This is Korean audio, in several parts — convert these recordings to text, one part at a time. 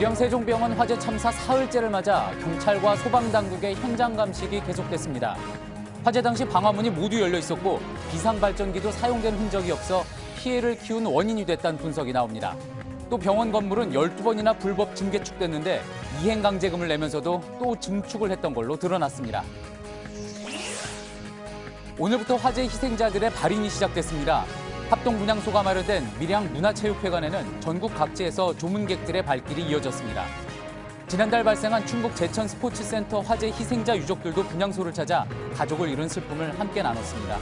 밀양 세종병원 화재 참사 사흘째를 맞아 경찰과 소방당국의 현장 감식이 계속됐습니다. 화재 당시 방화문이 모두 열려 있었고 비상발전기도 사용된 흔적이 없어 피해를 키운 원인이 됐다는 분석이 나옵니다. 또 병원 건물은 12번이나 불법 증개축됐는데 이행강제금을 내면서도 또 증축을 했던 걸로 드러났습니다. 오늘부터 화재 희생자들의 발인이 시작됐습니다. 합동분향소가 마련된 밀양 문화체육회관에는 전국 각지에서 조문객들의 발길이 이어졌습니다. 지난달 발생한 충북 제천 스포츠센터 화재 희생자 유족들도 분향소를 찾아 가족을 잃은 슬픔을 함께 나눴습니다.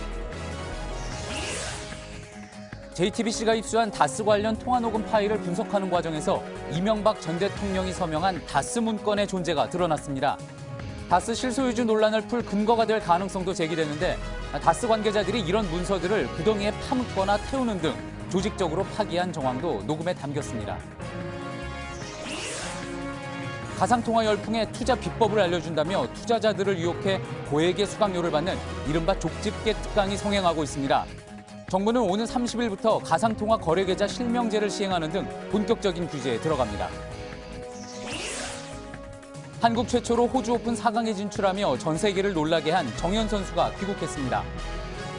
JTBC가 입수한 다스 관련 통화 녹음 파일을 분석하는 과정에서 이명박 전 대통령이 서명한 다스 문건의 존재가 드러났습니다. 다스 실소유주 논란을 풀 근거가 될 가능성도 제기되는데 다스 관계자들이 이런 문서들을 구덩이에 파묻거나 태우는 등 조직적으로 파기한 정황도 녹음에 담겼습니다. 가상통화 열풍에 투자 비법을 알려준다며 투자자들을 유혹해 고액의 수강료를 받는 이른바 족집게 특강이 성행하고 있습니다. 정부는 오는 30일부터 가상통화 거래계좌 실명제를 시행하는 등 본격적인 규제에 들어갑니다. 한국 최초로 호주 오픈 4강에 진출하며 전 세계를 놀라게 한 정현 선수가 귀국했습니다.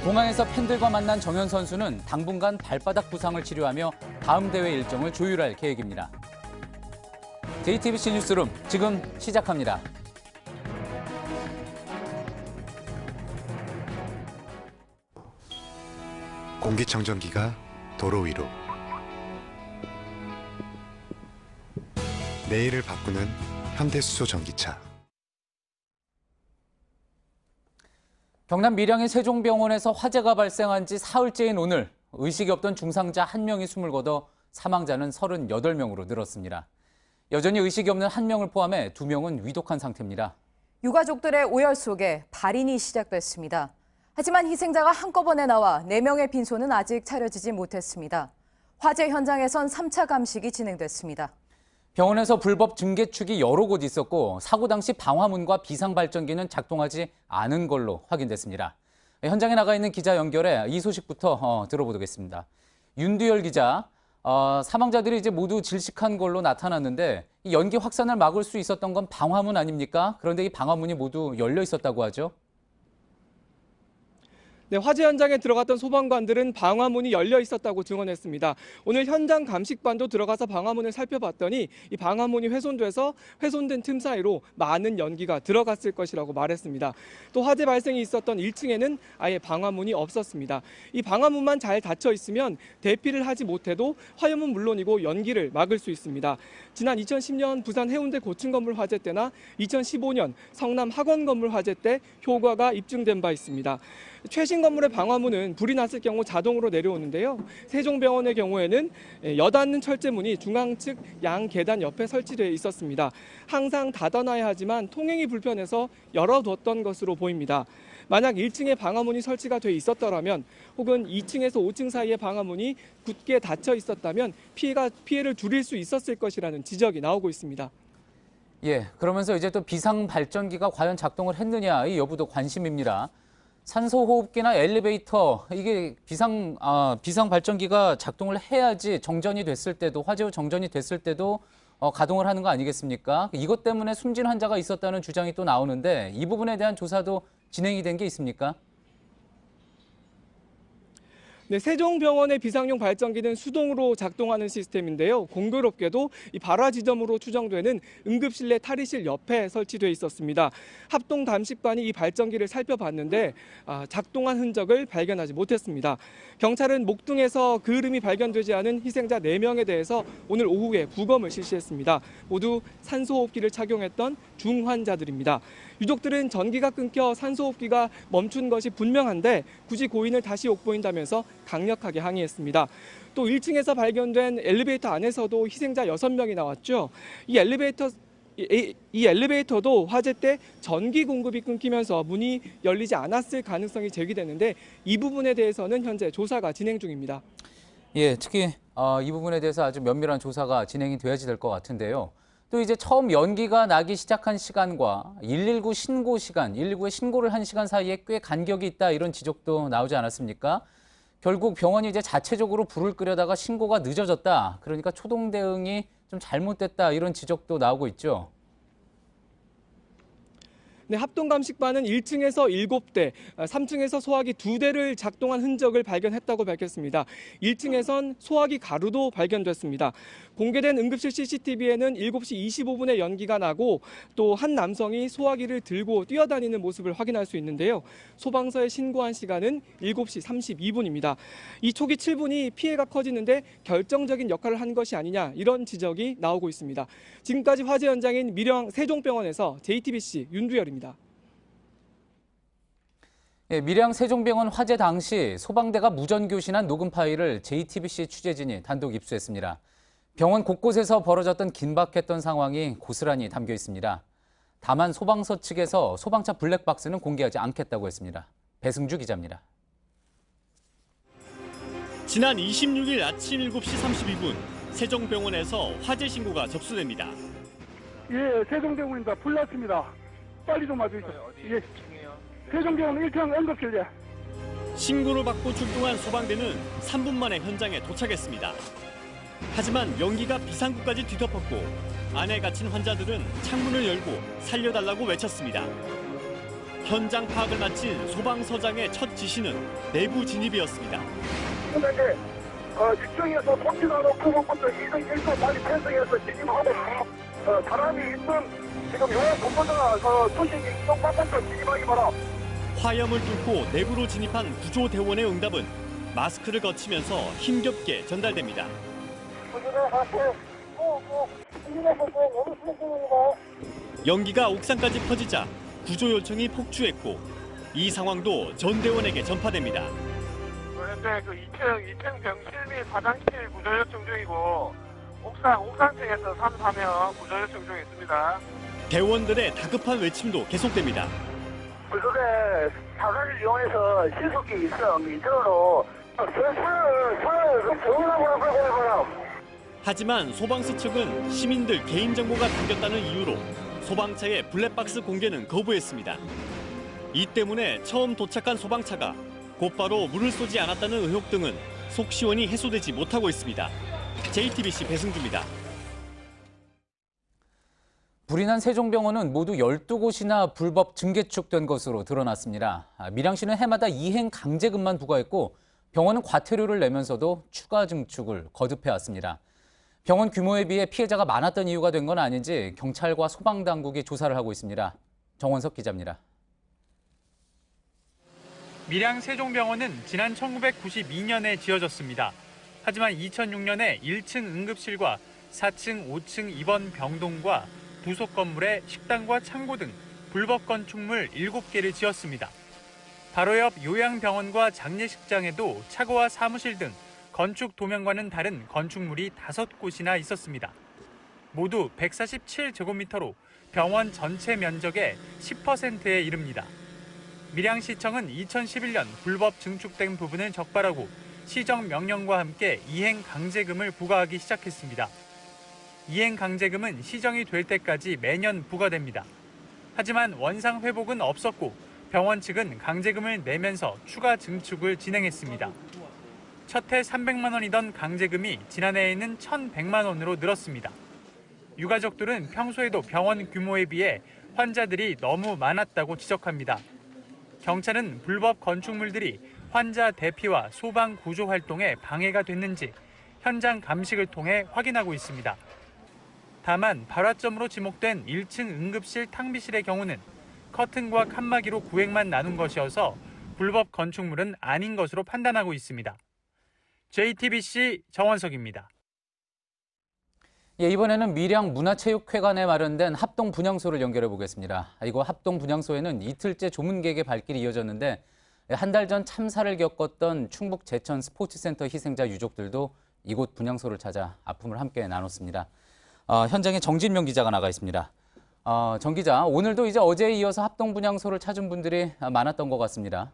공항에서 팬들과 만난 정현 선수는 당분간 발바닥 부상을 치료하며 다음 대회 일정을 조율할 계획입니다. JTBC 뉴스룸 지금 시작합니다. 공기청정기가 도로 위로, 내일을 바꾸는 현대수소 전기차. 경남 밀양의 세종병원에서 화재가 발생한 지 사흘째인 오늘 의식이 없던 중상자 1명이 숨을 거둬 사망자는 38명으로 늘었습니다. 여전히 의식이 없는 1명을 포함해 2명은 위독한 상태입니다. 유가족들의 오열 속에 발인이 시작됐습니다. 하지만 희생자가 한꺼번에 나와 4명의 빈소는 아직 차려지지 못했습니다. 화재 현장에선 3차 감식이 진행됐습니다. 병원에서 불법 증개축이 여러 곳 있었고 사고 당시 방화문과 비상발전기는 작동하지 않은 걸로 확인됐습니다. 현장에 나가 있는 기자 연결해 이 소식부터 들어보겠습니다. 윤두열 기자, 사망자들이 이제 모두 질식한 걸로 나타났는데 이 연기 확산을 막을 수 있었던 건 방화문 아닙니까? 그런데 이 방화문이 모두 열려 있었다고 하죠? 네, 화재 현장에 들어갔던 소방관들은 방화문이 열려 있었다고 증언했습니다. 오늘 현장 감식반도 들어가서 방화문을 살펴봤더니 이 방화문이 훼손돼서 훼손된 틈 사이로 많은 연기가 들어갔을 것이라고 말했습니다. 또 화재 발생이 있었던 1층에는 아예 방화문이 없었습니다. 이 방화문만 잘 닫혀 있으면 대피를 하지 못해도 화염은 물론이고 연기를 막을 수 있습니다. 지난 2010년 부산 해운대 고층 건물 화재 때나 2015년 성남 학원 건물 화재 때 효과가 입증된 바 있습니다. 최신 건물의 방화문은 불이 났을 경우 자동으로 내려오는데요. 세종병원의 경우에는 여닫는 철제문이 중앙측 양 계단 옆에 설치되어 있었습니다. 항상 닫아놔야 하지만 통행이 불편해서 열어뒀던 것으로 보입니다. 만약 1층에 방화문이 설치가 돼 있었더라면 혹은 2층에서 5층 사이의 방화문이 굳게 닫혀 있었다면 피해를 줄일 수 있었을 것이라는 지적이 나오고 있습니다. 예, 그러면서 이제 또 비상발전기가 과연 작동을 했느냐 이 여부도 관심입니다. 산소호흡기나 엘리베이터, 이게 비상발전기가 작동을 해야지 정전이 됐을 때도, 화재 후 정전이 됐을 때도 가동을 하는 거 아니겠습니까? 이것 때문에 숨진 환자가 있었다는 주장이 또 나오는데 이 부분에 대한 조사도 진행이 된 게 있습니까? 네, 세종병원의 비상용 발전기는 수동으로 작동하는 시스템인데요. 공교롭게도 이 발화 지점으로 추정되는 응급실 내 탈의실 옆에 설치돼 있었습니다. 합동 감식반이 이 발전기를 살펴봤는데 작동한 흔적을 발견하지 못했습니다. 경찰은 목등에서 그을음이 발견되지 않은 희생자 4명에 대해서 오늘 오후에 부검을 실시했습니다. 모두 산소호흡기를 착용했던 중환자들입니다. 유족들은 전기가 끊겨 산소호흡기가 멈춘 것이 분명한데 굳이 고인을 다시 옥보인다면서 강력하게 항의했습니다. 또 1층에서 발견된 엘리베이터 안에서도 희생자 6명이 나왔죠. 이 엘리베이터도 화재 때 전기 공급이 끊기면서 문이 열리지 않았을 가능성이 제기되는데 이 부분에 대해서는 현재 조사가 진행 중입니다. 예, 특히 이 부분에 대해서 아주 면밀한 조사가 진행이 돼야지 될 것 같은데요. 또 이제 처음 연기가 나기 시작한 시간과 119 신고 시간, 119에 신고를 한 시간 사이에 꽤 간격이 있다 이런 지적도 나오지 않았습니까? 결국 병원이 이제 자체적으로 불을 끄려다가 신고가 늦어졌다. 그러니까 초동 대응이 좀 잘못됐다 이런 지적도 나오고 있죠. 네, 합동감식반은 1층에서 7대, 3층에서 소화기 2대를 작동한 흔적을 발견했다고 밝혔습니다. 1층에선 소화기 가루도 발견됐습니다. 공개된 응급실 CCTV에는 7시 25분에 연기가 나고 또 한 남성이 소화기를 들고 뛰어다니는 모습을 확인할 수 있는데요. 소방서에 신고한 시간은 7시 32분입니다. 이 초기 7분이 피해가 커지는데 결정적인 역할을 한 것이 아니냐 이런 지적이 나오고 있습니다. 지금까지 화재 현장인 밀양 세종병원에서 JTBC 윤두열입니다. 예, 밀양 세종병원 화재 당시 소방대가 무전교신한 녹음 파일을 JTBC 취재진이 단독 입수했습니다. 병원 곳곳에서 벌어졌던 긴박했던 상황이 고스란히 담겨 있습니다. 다만 소방서 측에서 소방차 블랙박스는 공개하지 않겠다고 했습니다. 배승주 기자입니다. 지난 26일 아침 7시 32분 세종병원에서 화재 신고가 접수됩니다. 예, 세종병원입니다. 불 났습니다. 빨리 좀 와주십시오. 예. 세종병원 1층 응급실에. 신고를 받고 출동한 소방대는 3분 만에 현장에 도착했습니다. 하지만 연기가 비상구까지 뒤덮었고 안에 갇힌 환자들은 창문을 열고 살려달라고 외쳤습니다. 현장 파악을 마친 소방서장의 첫 지시는 내부 진입이었습니다. 그런데 6층에서 통지가 놓고 부분들 2층, 1층 빨리 편성해서 진입하고 사람이 있는 지금 요양 본부가 수신 이동 방법도 진입하기 바라. 화염을 뚫고 내부로 진입한 구조대원의 응답은 마스크를 거치면서 힘겹게 전달됩니다. 연기가 옥상까지 퍼지자 구조 요청이 폭주했고 이 상황도 전 대원에게 전파됩니다. 현재 2층 병실 및 화장실 구조 요청 중이고 옥상층에서 3, 4명 구조 요청 중에 있습니다. 대원들의 다급한 외침도 계속됩니다. 그쪽에 사과를 이용해서 신속히 있어 이쪽으로 하지만 소방서 측은 시민들 개인정보가 담겼다는 이유로 소방차의 블랙박스 공개는 거부했습니다. 이 때문에 처음 도착한 소방차가 곧바로 물을 쏘지 않았다는 의혹 등은 속 시원히 해소되지 못하고 있습니다. JTBC 배승주입니다. 불이 난 세종병원은 모두 12곳이나 불법 증개축된 것으로 드러났습니다. 밀양시는 해마다 이행 강제금만 부과했고 병원은 과태료를 내면서도 추가 증축을 거듭해왔습니다. 병원 규모에 비해 피해자가 많았던 이유가 된 건 아닌지 경찰과 소방당국이 조사를 하고 있습니다. 정원석 기자입니다. 밀양 세종병원은 지난 1992년에 지어졌습니다. 하지만 2006년에 1층 응급실과 4층, 5층 입원 병동과 부속 건물에 식당과 창고 등 불법 건축물 7개를 지었습니다. 바로 옆 요양병원과 장례식장에도 차고와 사무실 등 건축 도면과는 다른 건축물이 5곳이나 있었습니다. 모두 147제곱미터로 병원 전체 면적의 10%에 이릅니다. 밀양시청은 2011년 불법 증축된 부분을 적발하고 시정 명령과 함께 이행 강제금을 부과하기 시작했습니다. 이행 강제금은 시정이 될 때까지 매년 부과됩니다. 하지만 원상 회복은 없었고 병원 측은 강제금을 내면서 추가 증축을 진행했습니다. 첫 해 300만 원이던 강제금이 지난해에는 1,100만 원으로 늘었습니다. 유가족들은 평소에도 병원 규모에 비해 환자들이 너무 많았다고 지적합니다. 경찰은 불법 건축물들이 환자 대피와 소방 구조 활동에 방해가 됐는지 현장 감식을 통해 확인하고 있습니다. 다만 발화점으로 지목된 1층 응급실 탕비실의 경우는 커튼과 칸막이로 구획만 나눈 것이어서 불법 건축물은 아닌 것으로 판단하고 있습니다. JTBC 정원석입니다. 예, 이번에는 밀양 문화체육회관에 마련된 합동 분향소를 연결해 보겠습니다. 이곳 합동 분향소에는 이틀째 조문객의 발길이 이어졌는데 한 달 전 참사를 겪었던 충북 제천 스포츠센터 희생자 유족들도 이곳 분향소를 찾아 아픔을 함께 나눴습니다. 현장에 정진명 기자가 나가 있습니다. 정 기자, 오늘도 이제 어제에 이어서 합동 분향소를 찾은 분들이 많았던 것 같습니다.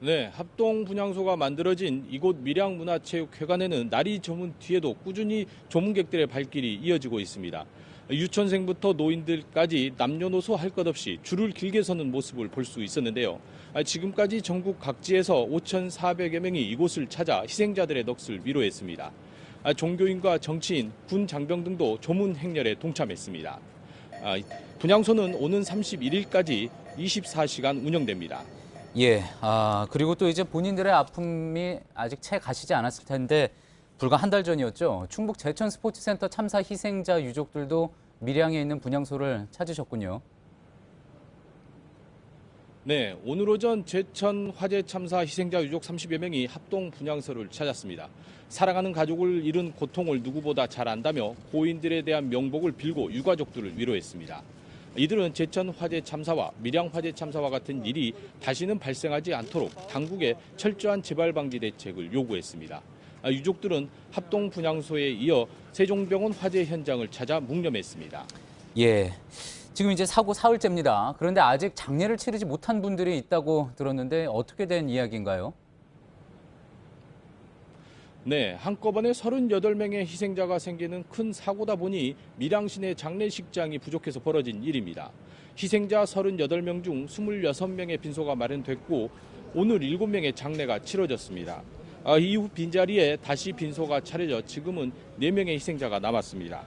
네, 합동 분향소가 만들어진 이곳 밀양문화체육회관에는 날이 저문 뒤에도 꾸준히 조문객들의 발길이 이어지고 있습니다. 유치원생부터 노인들까지 남녀노소 할 것 없이 줄을 길게 서는 모습을 볼 수 있었는데요. 지금까지 전국 각지에서 5,400여 명이 이곳을 찾아 희생자들의 넋을 위로했습니다. 종교인과 정치인, 군 장병 등도 조문 행렬에 동참했습니다. 분향소는 오는 31일까지 24시간 운영됩니다. 예, 그리고 또 이제 본인들의 아픔이 아직 채 가시지 않았을 텐데 불과 한 달 전이었죠. 충북 제천 스포츠센터 참사 희생자 유족들도 밀양에 있는 분향소를 찾으셨군요. 네, 오늘 오전 제천 화재 참사 희생자 유족 30여 명이 합동 분향소를 찾았습니다. 사랑하는 가족을 잃은 고통을 누구보다 잘 안다며 고인들에 대한 명복을 빌고 유가족들을 위로했습니다. 이들은 제천 화재 참사와 밀양 화재 참사와 같은 일이 다시는 발생하지 않도록 당국에 철저한 재발 방지 대책을 요구했습니다. 유족들은 합동 분향소에 이어 세종병원 화재 현장을 찾아 묵념했습니다. 예, 지금 이제 사고 사흘째입니다. 그런데 아직 장례를 치르지 못한 분들이 있다고 들었는데 어떻게 된 이야기인가요? 네, 한꺼번에 38명의 희생자가 생기는 큰 사고다 보니 밀양시내 장례식장이 부족해서 벌어진 일입니다. 희생자 38명 중 26명의 빈소가 마련됐고 오늘 7명의 장례가 치러졌습니다. 이후 빈자리에 다시 빈소가 차려져 지금은 4명의 희생자가 남았습니다.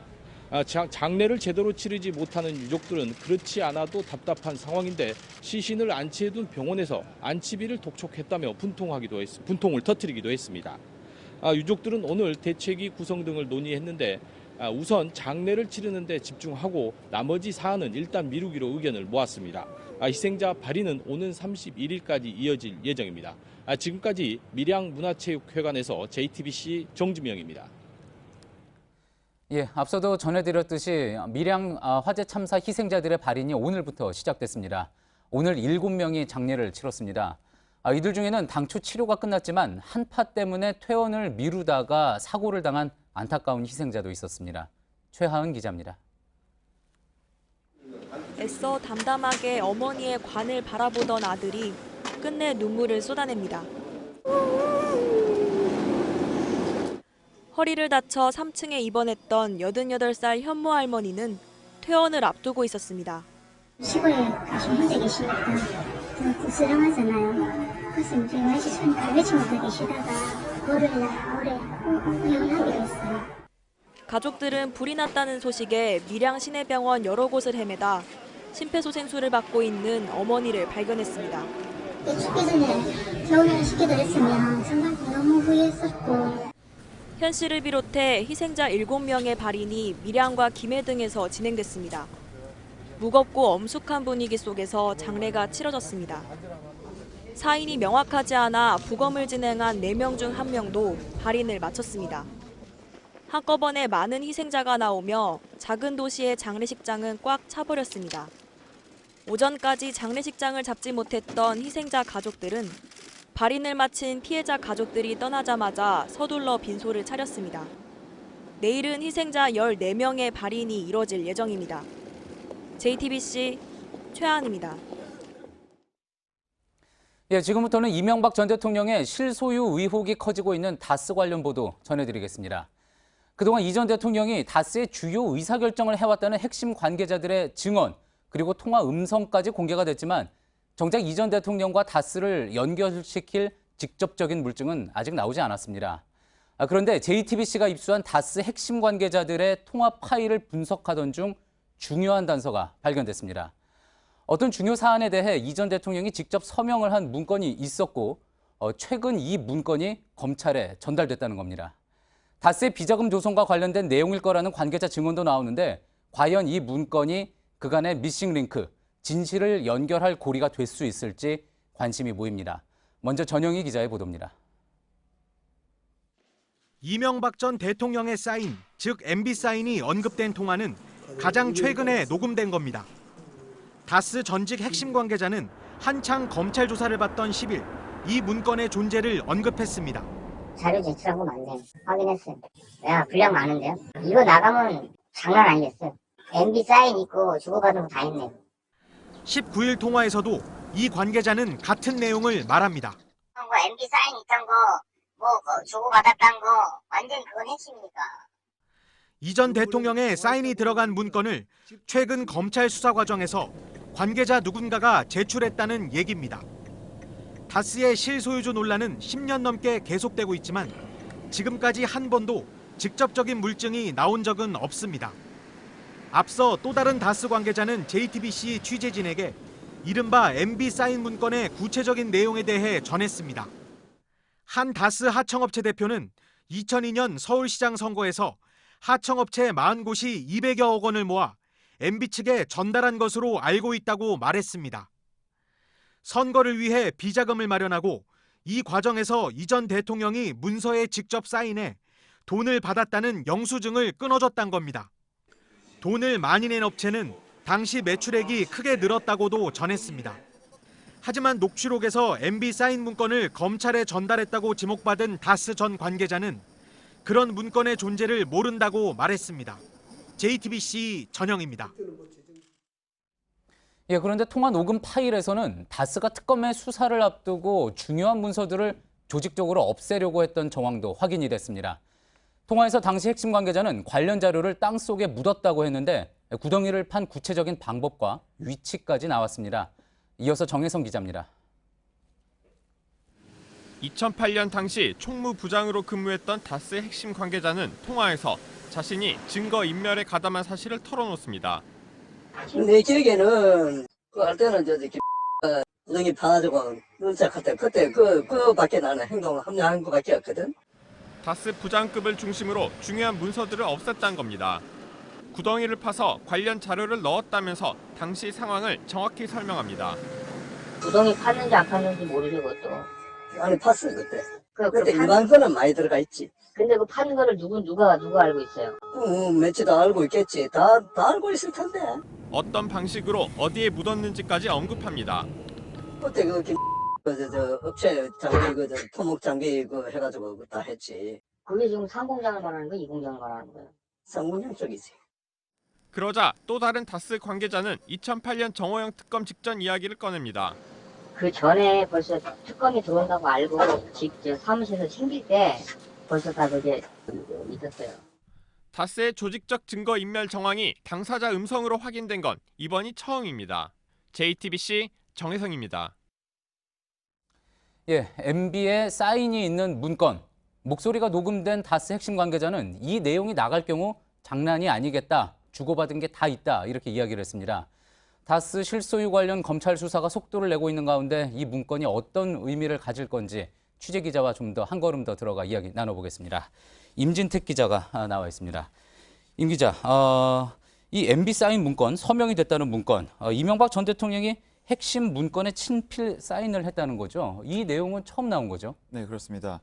장례를 제대로 치르지 못하는 유족들은 그렇지 않아도 답답한 상황인데 시신을 안치해둔 병원에서 안치비를 독촉했다며 분통을 터뜨리기도 했습니다. 유족들은 오늘 대책위 구성 등을 논의했는데 우선 장례를 치르는 데 집중하고 나머지 사안은 일단 미루기로 의견을 모았습니다. 희생자 발인은 오는 31일까지 이어질 예정입니다. 지금까지 밀양문화체육회관에서 JTBC 정지명입니다. 예, 앞서도 전해드렸듯이 밀양 화재 참사 희생자들의 발인이 오늘부터 시작됐습니다. 오늘 7명이 장례를 치렀습니다. 이들 중에는 당초 치료가 끝났지만 한파 때문에 퇴원을 미루다가 사고를 당한 안타까운 희생자도 있었습니다. 최하은 기자입니다. 애써 담담하게 어머니의 관을 바라보던 아들이 끝내 눈물을 쏟아냅니다. 허리를 다쳐 3층에 입원했던 88살 현모 할머니는 퇴원을 앞두고 있었습니다. 시골에 가시면 혼자 계시니까 좀 부스럼하잖아요. 그래서 이제 마시니까 외친구들 계시다가 월요일날 올해 운영하기로 했어요. 가족들은 불이 났다는 소식에 밀양 시내병원 여러 곳을 헤매다 심폐소생술을 받고 있는 어머니를 발견했습니다. 죽기 전에 겨울에 시키도 했으면 정말 너무 후회했었고. 현 씨를 비롯해 희생자 7명의 발인이 밀양과 김해 등에서 진행됐습니다. 무겁고 엄숙한 분위기 속에서 장례가 치러졌습니다. 사인이 명확하지 않아 부검을 진행한 4명 중 1명도 발인을 마쳤습니다. 한꺼번에 많은 희생자가 나오며 작은 도시의 장례식장은 꽉 차버렸습니다. 오전까지 장례식장을 잡지 못했던 희생자 가족들은 발인을 마친 피해자 가족들이 떠나자마자 서둘러 빈소를 차렸습니다. 내일은 희생자 14명의 발인이 이뤄질 예정입니다. JTBC 최하은입니다. 예, 지금부터는 이명박 전 대통령의 실소유 의혹이 커지고 있는 다스 관련 보도 전해드리겠습니다. 그동안 이 전 대통령이 다스의 주요 의사결정을 해왔다는 핵심 관계자들의 증언, 그리고 통화 음성까지 공개가 됐지만 정작 이 전 대통령과 다스를 연결시킬 직접적인 물증은 아직 나오지 않았습니다. 그런데 JTBC가 입수한 다스 핵심 관계자들의 통화 파일을 분석하던 중 중요한 단서가 발견됐습니다. 어떤 중요 사안에 대해 이 전 대통령이 직접 서명을 한 문건이 있었고 최근 이 문건이 검찰에 전달됐다는 겁니다. 다스의 비자금 조성과 관련된 내용일 거라는 관계자 증언도 나오는데 과연 이 문건이 그간의 미싱 링크, 진실을 연결할 고리가 될 수 있을지 관심이 모입니다. 먼저 전영희 기자의 보도입니다. 이명박 전 대통령의 사인, 즉 MB 사인이 언급된 통화는 가장 최근에 녹음된 겁니다. 다스 전직 핵심 관계자는 한창 검찰 조사를 받던 10일 이 문건의 존재를 언급했습니다. 자료 제출하고 맞네요. 확인했어요. 야, 분량 많은데요? 이거 나가면 장난 아니겠어요. MB 사인 있고 주고받은 거 다 있네요. 19일 통화에서도 이 관계자는 같은 내용을 말합니다. MB 사인 있던 거, 주고받았던 거 완전 그건 핵심이니까. 이 전 대통령의 사인이 들어간 문건을 최근 검찰 수사 과정에서 관계자 누군가가 제출했다는 얘기입니다. 다스의 실소유주 논란은 10년 넘게 계속되고 있지만 지금까지 한 번도 직접적인 물증이 나온 적은 없습니다. 앞서 또 다른 다스 관계자는 JTBC 취재진에게 이른바 MB 사인 문건의 구체적인 내용에 대해 전했습니다. 한 다스 하청업체 대표는 2002년 서울시장 선거에서 하청업체 40곳이 200여억 원을 모아 MB 측에 전달한 것으로 알고 있다고 말했습니다. 선거를 위해 비자금을 마련하고 이 과정에서 이전 대통령이 문서에 직접 사인해 돈을 받았다는 영수증을 끊어줬단 겁니다. 돈을 많이 낸 업체는 당시 매출액이 크게 늘었다고도 전했습니다. 하지만 녹취록에서 MB 사인 문건을 검찰에 전달했다고 지목받은 다스 전 관계자는 그런 문건의 존재를 모른다고 말했습니다. JTBC 전영입니다. 예, 그런데 통화 녹음 파일에서는 다스가 특검의 수사를 앞두고 중요한 문서들을 조직적으로 없애려고 했던 정황도 확인이 됐습니다. 통화에서 당시 핵심 관계자는 관련 자료를 땅속에 묻었다고 했는데 구덩이를 판 구체적인 방법과 위치까지 나왔습니다. 이어서 정혜성 기자입니다. 2008년 당시 총무부장으로 근무했던 다스의 핵심 관계자는 통화에서 자신이 증거인멸에 가담한 사실을 털어놓습니다. 내 기억에는 할 때는 구덩이 파가지고 눈짝할 때 그때 그밖에 나는 행동을 합리한 것밖에 없거든. 다스 부장급을 중심으로 중요한 문서들을 없앴다는 겁니다. 구덩이를 파서 관련 자료를 넣었다면서 당시 상황을 정확히 설명합니다. 구덩이 팠는지 안 팠는지 모르죠, 그것도. 아니 팠어 그때. 그때 일반 거는 많이 들어가 있지. 근데 그 파는 거를 누가 알고 있어요? 매치 다 알고 있겠지. 다 알고 있을 텐데. 어떤 방식으로 어디에 묻었는지까지 언급합니다. 그때 저 업체 장비 토목 장비 해가지고 다 했지. 그게 지금 상공장을 말하는 거야, 이공장을 말하는 거야? 상공장 쪽이지. 그러자 또 다른 다스 관계자는 2008년 정호영 특검 직전 이야기를 꺼냅니다. 그 전에 벌써 특검이 들어온다고 알고 직접 사무실에서 챙길 때 벌써 다 그게 있었어요. 다스의 조직적 증거인멸 정황이 당사자 음성으로 확인된 건 이번이 처음입니다. JTBC 정혜성입니다. 예, MB에 사인이 있는 문건, 목소리가 녹음된 다스 핵심 관계자는 이 내용이 나갈 경우 장난이 아니겠다, 주고받은 게 다 있다 이렇게 이야기를 했습니다. 다스 실소유 관련 검찰 수사가 속도를 내고 있는 가운데 이 문건이 어떤 의미를 가질 건지 취재기자와 좀 더 한 걸음 더 들어가 이야기 나눠보겠습니다. 임진택 기자가 나와 있습니다. 임 기자, 이 MB 사인 문건, 서명이 됐다는 문건, 이명박 전 대통령이 핵심 문건에 친필 사인을 했다는 거죠. 이 내용은 처음 나온 거죠? 네, 그렇습니다.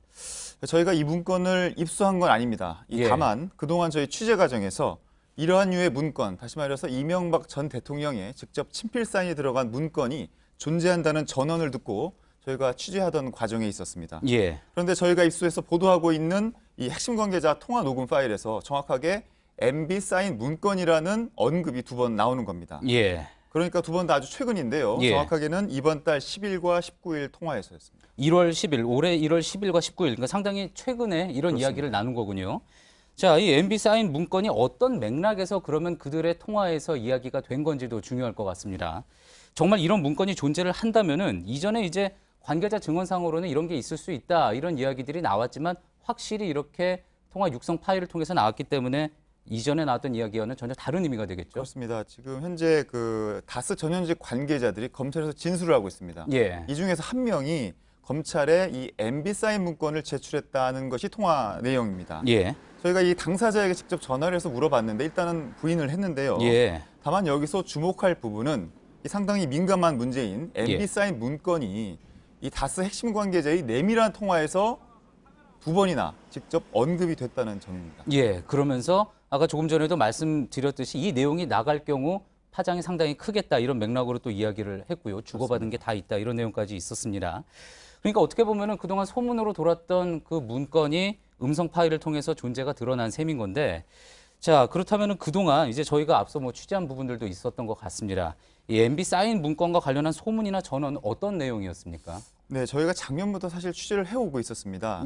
저희가 이 문건을 입수한 건 아닙니다. 다만 그동안 저희 취재 과정에서 이러한 류의 문건, 다시 말해서 이명박 전 대통령의 직접 친필 사인이 들어간 문건이 존재한다는 전언을 듣고 저희가 취재하던 과정에 있었습니다. 그런데 저희가 입수해서 보도하고 있는 이 핵심 관계자 통화 녹음 파일에서 정확하게 MB 사인 문건이라는 언급이 2번 나오는 겁니다. 그러니까 2번 다 아주 최근인데요. 정확하게는 이번 달 10일과 19일 통화에서였습니다. 1월 10일, 올해 1월 10일과 19일, 그러니까 상당히 최근에 이런 그렇습니다. 이야기를 나눈 거군요. 자, 이 MB 사인 문건이 어떤 맥락에서 그러면 그들의 통화에서 이야기가 된 건지도 중요할 것 같습니다. 정말 이런 문건이 존재를 한다면은 이전에 이제 관계자 증언상으로는 이런 게 있을 수 있다 이런 이야기들이 나왔지만 확실히 이렇게 통화 육성 파일을 통해서 나왔기 때문에 이전에 나왔던 이야기와는 전혀 다른 의미가 되겠죠. 그렇습니다. 지금 현재 그 다스 전현직 관계자들이 검찰에서 진술을 하고 있습니다. 이 중에서 한 명이 검찰에 이 MB 사인 문건을 제출했다는 것이 통화 내용입니다. 저희가 이 당사자에게 직접 전화를 해서 물어봤는데 일단은 부인을 했는데요. 다만 여기서 주목할 부분은 이 상당히 민감한 문제인 MB 사인 문건이 이 다스 핵심 관계자의 내밀한 통화에서 2번이나 직접 언급이 됐다는 점입니다. 그러면서 아까 조금 전에도 말씀드렸듯이 이 내용이 나갈 경우 파장이 상당히 크겠다 이런 맥락으로 또 이야기를 했고요. 주고받은 게 다 있다 이런 내용까지 있었습니다. 그러니까 어떻게 보면은 그동안 소문으로 돌았던 그 문건이 음성 파일을 통해서 존재가 드러난 셈인 건데, 자 그렇다면은 그동안 이제 저희가 앞서 뭐 취재한 부분들도 있었던 것 같습니다. 이 MB 사인 문건과 관련한 소문이나 전언 어떤 내용이었습니까? 네, 저희가 작년부터 사실 취재를 해오고 있었습니다.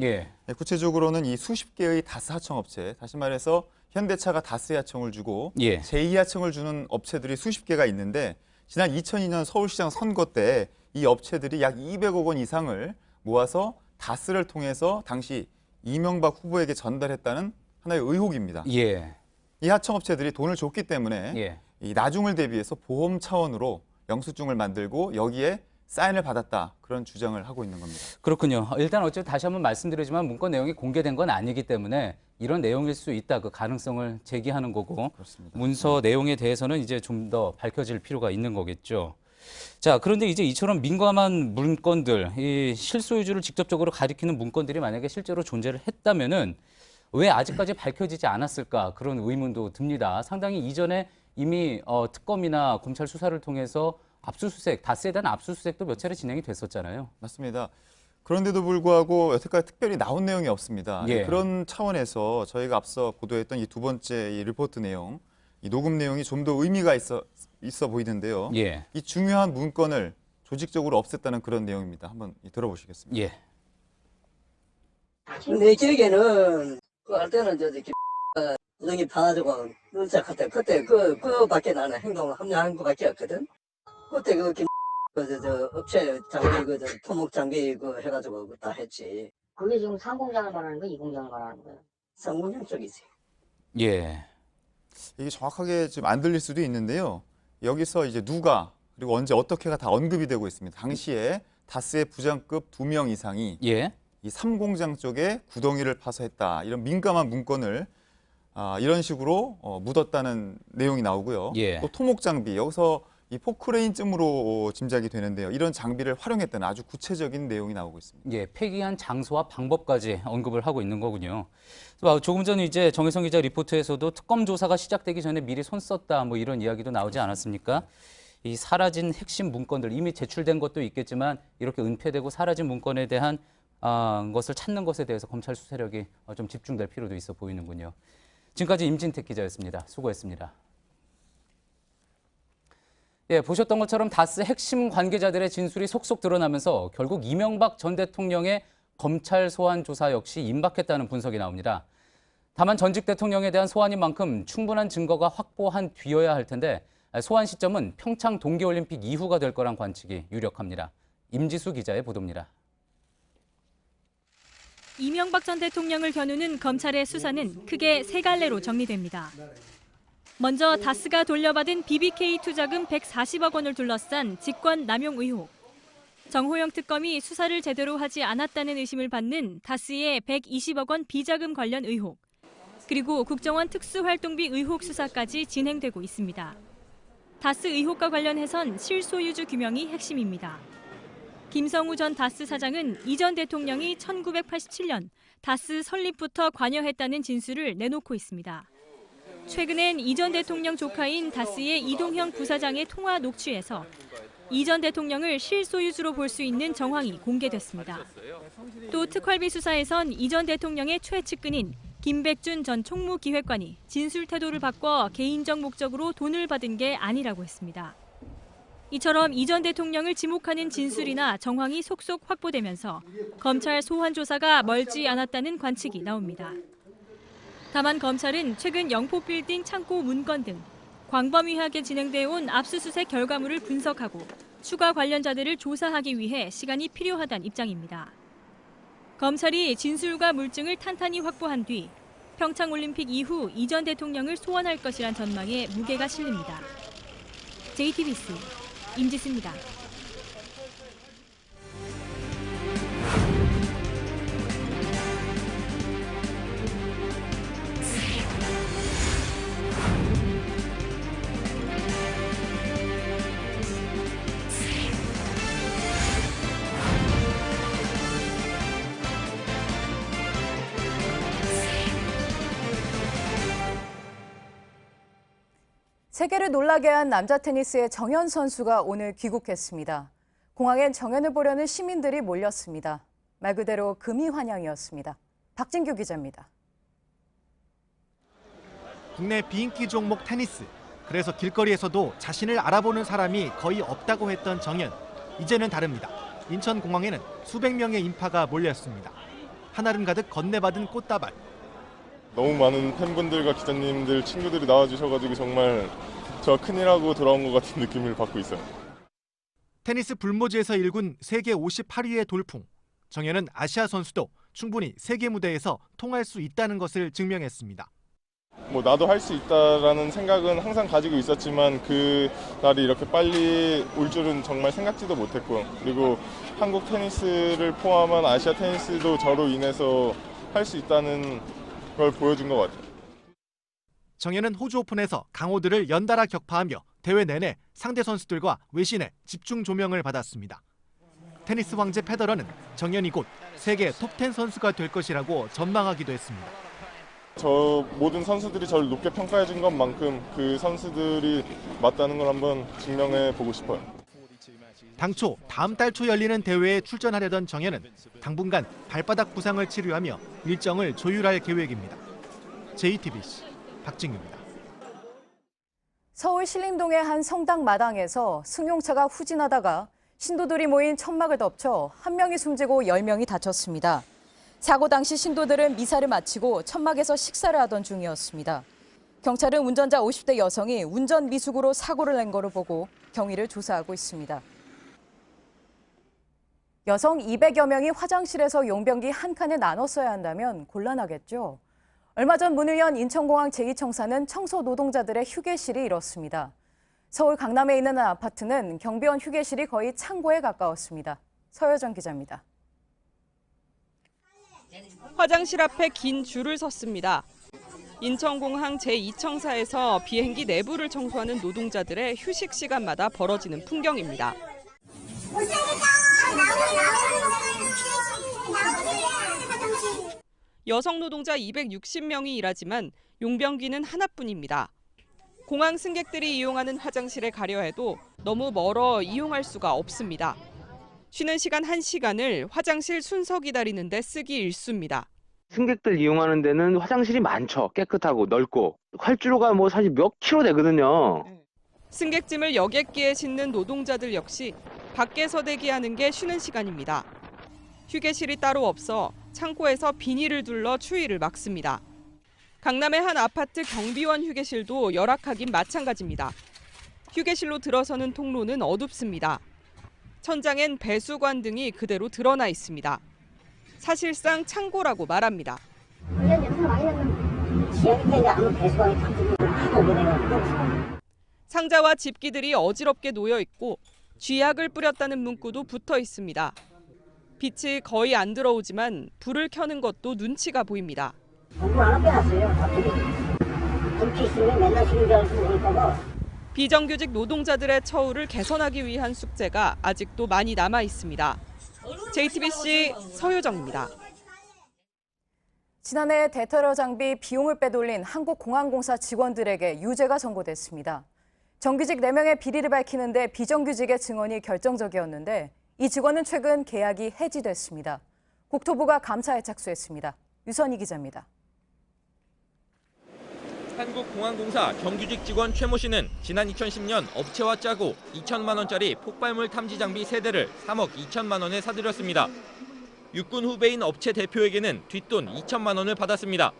구체적으로는 이 수십 개의 다스 하청업체, 다시 말해서 현대차가 다스 하청을 주고 제2 하청을 주는 업체들이 수십 개가 있는데 지난 2002년 서울시장 선거 때 이 업체들이 약 200억 원 이상을 모아서 다스를 통해서 당시 이명박 후보에게 전달했다는 하나의 의혹입니다. 예. 이 하청업체들이 돈을 줬기 때문에 예. 이 나중을 대비해서 보험 차원으로 영수증을 만들고 여기에 사인을 받았다 그런 주장을 하고 있는 겁니다. 그렇군요. 일단 어쨌든 다시 한번 말씀드리지만 문건 내용이 공개된 건 아니기 때문에 이런 내용일 수 있다 그 가능성을 제기하는 거고 그렇습니다. 문서 내용에 대해서는 이제 좀 더 밝혀질 필요가 있는 거겠죠. 자, 그런데 이제 이처럼 민감한 문건들, 이 실소유주를 직접적으로 가리키는 문건들이 만약에 실제로 존재를 했다면은 왜 아직까지 밝혀지지 않았을까 그런 의문도 듭니다. 상당히 이전에 이미 특검이나 검찰 수사를 통해서 압수수색, 다스에 대한 압수수색도 몇 차례 진행이 됐었잖아요. 맞습니다. 그런데도 불구하고 여태까지 특별히 나온 내용이 없습니다. 예. 그런 차원에서 저희가 앞서 보도했던 이 두 번째 이 리포트 내용, 이 녹음 내용이 좀 더 의미가 있어 보이는데요. 예. 이 중요한 문건을 조직적으로 없앴다는 그런 내용입니다. 한번 들어보시겠습니다. 예. 내 기억에는 그할 때는 구덩이 파가지고 눈짝할 때 그때 그밖에 나는 행동을 합리한 거밖에 없거든. 그때 업체 장비 토목 장비 해가지고 다 했지. 그게 지금 상공장을 말하는 거야, 이공장을 말하는 거야? 상공장 쪽이지. 예. 이게 정확하게 지금 안 들릴 수도 있는데요. 여기서 이제 누가 그리고 언제 어떻게가 다 언급이 되고 있습니다. 당시에 다스의 부장급 2명 이상이 예. 이 3공장 쪽에 구덩이를 파서 했다. 이런 민감한 문건을 이런 식으로 묻었다는 내용이 나오고요. 예. 또 토목 장비, 여기서 이 포크레인쯤으로 짐작이 되는데요. 이런 장비를 활용했다는 아주 구체적인 내용이 나오고 있습니다. 예, 폐기한 장소와 방법까지 언급을 하고 있는 거군요. 조금 전 이제 정혜성 기자 리포트에서도 특검 조사가 시작되기 전에 미리 손 썼다 뭐 이런 이야기도 나오지 않았습니까? 이 사라진 핵심 문건들 이미 제출된 것도 있겠지만 이렇게 은폐되고 사라진 문건에 대한 것을 찾는 것에 대해서 검찰 수사력이 좀 집중될 필요도 있어 보이는군요. 지금까지 임진택 기자였습니다. 수고했습니다. 예, 보셨던 것처럼 다스 핵심 관계자들의 진술이 속속 드러나면서 결국 이명박 전 대통령의 검찰 소환 조사 역시 임박했다는 분석이 나옵니다. 다만 전직 대통령에 대한 소환인 만큼 충분한 증거가 확보한 뒤여야 할 텐데 소환 시점은 평창 동계올림픽 이후가 될 거란 관측이 유력합니다. 임지수 기자의 보도입니다. 이명박 전 대통령을 겨누는 검찰의 수사는 크게 세 갈래로 정리됩니다. 먼저 다스가 돌려받은 BBK 투자금 140억 원을 둘러싼 직권 남용 의혹. 정호영 특검이 수사를 제대로 하지 않았다는 의심을 받는 다스의 120억 원 비자금 관련 의혹. 그리고 국정원 특수활동비 의혹 수사까지 진행되고 있습니다. 다스 의혹과 관련해선 실소유주 규명이 핵심입니다. 김성우 전 다스 사장은 이 전 대통령이 1987년 다스 설립부터 관여했다는 진술을 내놓고 있습니다. 최근엔 이 전 대통령 조카인 다스의 이동형 부사장의 통화 녹취에서 이 전 대통령을 실소유주로 볼 수 있는 정황이 공개됐습니다. 또 특활비 수사에선 이 전 대통령의 최측근인 김백준 전 총무기획관이 진술 태도를 바꿔 개인적 목적으로 돈을 받은 게 아니라고 했습니다. 이처럼 이 전 대통령을 지목하는 진술이나 정황이 속속 확보되면서 검찰 소환 조사가 멀지 않았다는 관측이 나옵니다. 다만 검찰은 최근 영포빌딩 창고 문건 등 광범위하게 진행돼 온 압수수색 결과물을 분석하고 추가 관련자들을 조사하기 위해 시간이 필요하다는 입장입니다. 검찰이 진술과 물증을 탄탄히 확보한 뒤 평창올림픽 이후 이 전 대통령을 소환할 것이란 전망에 무게가 실립니다. JTBC 임지수입니다. 세계를 놀라게 한 남자 테니스의 정현 선수가 오늘 귀국했습니다. 공항엔 정현을 보려는 시민들이 몰렸습니다. 말 그대로 금이 환영이었습니다. 박진규 기자입니다. 국내 비인기 종목 테니스. 그래서 길거리에서도 자신을 알아보는 사람이 거의 없다고 했던 정현. 이제는 다릅니다. 인천공항에는 수백 명의 인파가 몰렸습니다. 한아름 가득 건네받은 꽃다발. 너무 많은 팬분들과 기자님들, 친구들이 나와주셔가지고 정말 저 큰일하고 돌아온 것 같은 느낌을 받고 있어요. 테니스 불모지에서 일군 세계 58위의 돌풍. 정현은 아시아 선수도 충분히 세계 무대에서 통할 수 있다는 것을 증명했습니다. 나도 할 수 있다라는 생각은 항상 가지고 있었지만 그 날이 이렇게 빨리 올 줄은 정말 생각지도 못했고, 그리고 한국 테니스를 포함한 아시아 테니스도 저로 인해서 할 수 있다는 걸 보여준 것 같아요. 정현은 호주 오픈에서 강호들을 연달아 격파하며 대회 내내 상대 선수들과 외신의 집중 조명을 받았습니다. 테니스 황제 페더러는 정현이 곧 세계 톱10 선수가 될 것이라고 전망하기도 했습니다. 저 모든 선수들이 저를 높게 평가해 준 것만큼 그 선수들이 맞다는 걸 한번 증명해 보고 싶어요. 당초 다음 달 초 열리는 대회에 출전하려던 정현은 당분간 발바닥 부상을 치료하며 일정을 조율할 계획입니다. JTBC 박진규입니다. 서울 신림동의 한 성당 마당에서 승용차가 후진하다가 신도들이 모인 천막을 덮쳐 한 명이 숨지고 10명이 다쳤습니다. 사고 당시 신도들은 미사를 마치고 천막에서 식사를 하던 중이었습니다. 경찰은 운전자 50대 여성이 운전 미숙으로 사고를 낸 거로 보고 경위를 조사하고 있습니다. 여성 200여 명이 화장실에서 용변기 한 칸에 나눠 써야 한다면 곤란하겠죠. 얼마 전 문을 연 인천공항 제2청사는 청소 노동자들의 휴게실이 이렇습니다. 서울 강남에 있는 한 아파트는 경비원 휴게실이 거의 창고에 가까웠습니다. 서여정 기자입니다. 화장실 앞에 긴 줄을 섰습니다. 인천공항 제2청사에서 비행기 내부를 청소하는 노동자들의 휴식 시간마다 벌어지는 풍경입니다. 여성 노동자 260명이 일하지만 용변기는 하나뿐입니다. 공항 승객들이 이용하는 화장실에 가려 해도 너무 멀어 이용할 수가 없습니다. 쉬는 시간 1시간을 화장실 순서 기다리는 데 쓰기 일쑤입니다. 승객들 이용하는 데는 화장실이 많죠. 깨끗하고 넓고. 활주로가 사실 몇 킬로 되거든요. 승객짐을 여객기에 싣는 노동자들 역시 밖에서 대기하는 게 쉬는 시간입니다. 휴게실이 따로 없어 창고에서 비닐을 둘러 추위를 막습니다. 강남의 한 아파트 경비원 휴게실도 열악하긴 마찬가지입니다. 휴게실로 들어서는 통로는 어둡습니다. 천장엔 배수관 등이 그대로 드러나 있습니다. 사실상 창고라고 말합니다. 상자와 집기들이 어지럽게 놓여 있고 쥐약을 뿌렸다는 문구도 붙어 있습니다. 빛이 거의 안 들어오지만 불을 켜는 것도 눈치가 보입니다. 비정규직 노동자들의 처우를 개선하기 위한 숙제가 아직도 많이 남아 있습니다. JTBC 서효정입니다. 지난해 대테러 장비 비용을 빼돌린 한국공항공사 직원들에게 유죄가 선고됐습니다. 정규직 4명의 비리를 밝히는데 비정규직의 증언이 결정적이었는데 이 직원은 최근 계약이 해지됐습니다. 국토부가 감사에 착수했습니다. 유선희 기자입니다. 한국공항공사 정규직 직원 최모 씨는 지난 2010년 업체와 짜고 2천만 원짜리 폭발물 탐지 장비 3대를 3억 2천만 원에 사들였습니다. 육군 후배인 업체 대표에게는 뒷돈 2천만 원을 받았습니다.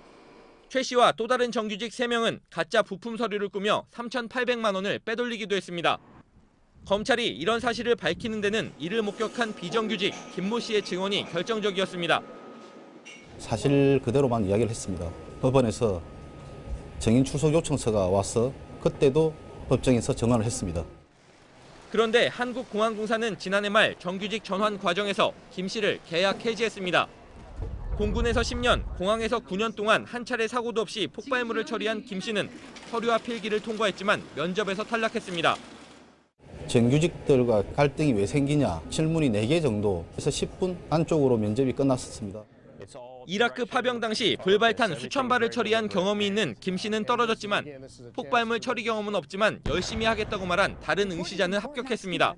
최 씨와 또 다른 정규직 3명은 가짜 부품 서류를 꾸며 3,800만 원을 빼돌리기도 했습니다. 검찰이 이런 사실을 밝히는 데는 이를 목격한 비정규직 김모 씨의 증언이 결정적이었습니다. 사실 그대로만 이야기를 했습니다. 법원에서 증인 출석 요청서가 와서 그때도 법정에서 증언을 했습니다. 그런데 한국공항공사는 지난해 말 정규직 전환 과정에서 김 씨를 계약 해지했습니다. 공군에서 10년, 공항에서 9년 동안 한 차례 사고도 없이 폭발물을 처리한 김 씨는 서류와 필기를 통과했지만 면접에서 탈락했습니다. 정규직들과 갈등이 왜 생기냐 질문이 4개 정도에서 10분 안쪽으로 면접이 끝났었습니다. 이라크 파병 당시 불발탄 수천 발을 처리한 경험이 있는 김 씨는 떨어졌지만 폭발물 처리 경험은 없지만 열심히 하겠다고 말한 다른 응시자는 합격했습니다.